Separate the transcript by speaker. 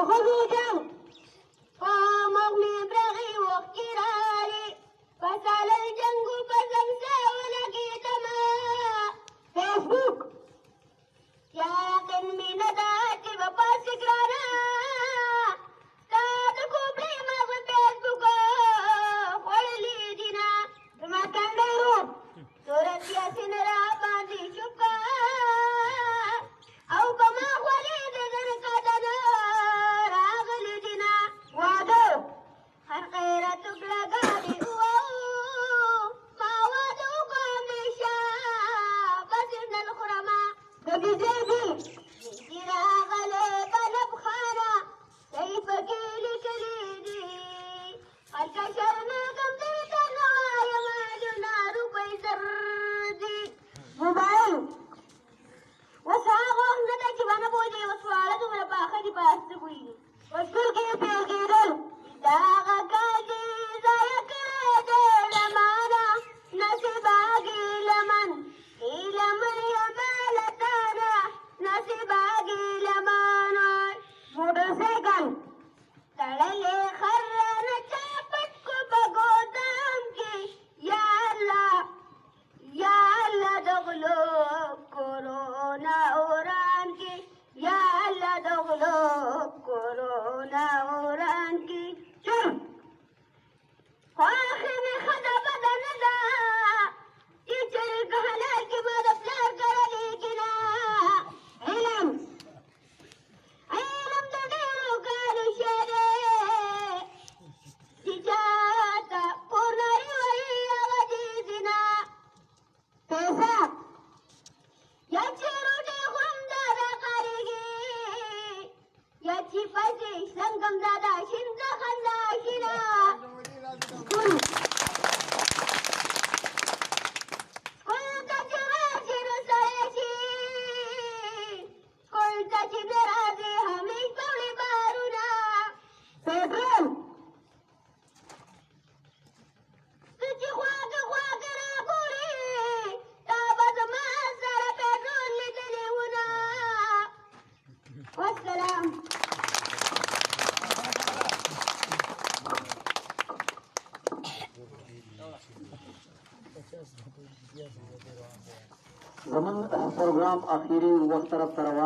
Speaker 1: ښځو جنګ په موږ مې برغې وښکې راغلې په سالل جنګو په زمزه ولګېدمه فیسبوک یا یقین مې نه ده چې به پاسې ګرانه ستا د کوپړې مغزه فیسبوک خوړلي دینه زما کنډی روب صورت یاسین را باندې شوکه او که ما خولې د زر قدنه راغلي دینه واده هر غیرت وکړه ګاډې ما واده وکړه همیشه بس نل خورمه د بېځې بېځې راغلی بنب خانه صحیح پکې لیکلي دي هلته شرمېږم درته نه وایم میلیونه روپۍ زر دي موبایل اوس هغه وخت نه ده چې به نه پوهېږې اوس واړه دومره پاخه دي په هر څه پوهېږي په سترګې یې پیل کېدل د هغه کال دې ضایع کړی دی له مانه نصیبه ګیلمن ګیلمن یمه له تانه نصیبه ګیلمن موټرسایکل تړلې خر رانه چا پټ کړو په ګودام کې یا الله د غلو کورونا اوران کې یا الله د غلو کورونا اوران کې خواښې مې ښځه بده نه ده چې چرګ حلال کې ما د پلار کرلې کې نه علم د ډېرو کالو شی دی چې چاته پورناري وایي هغه دې زنا پیسه یا چې روټۍ خورم دا راقارېږي یا چې پیسې سنګم دا د شین د خندا شینه سکول ته چې راشي نو سړی شي سکول ته چې نه راځي همیش به وړي بارونه پېټرول ته چې خواږه خواږه راګورې تا به زما سره پېټرول لیدلې وونه والسلام
Speaker 2: زمونږ پروګرام اخیری وخت طرف ته روان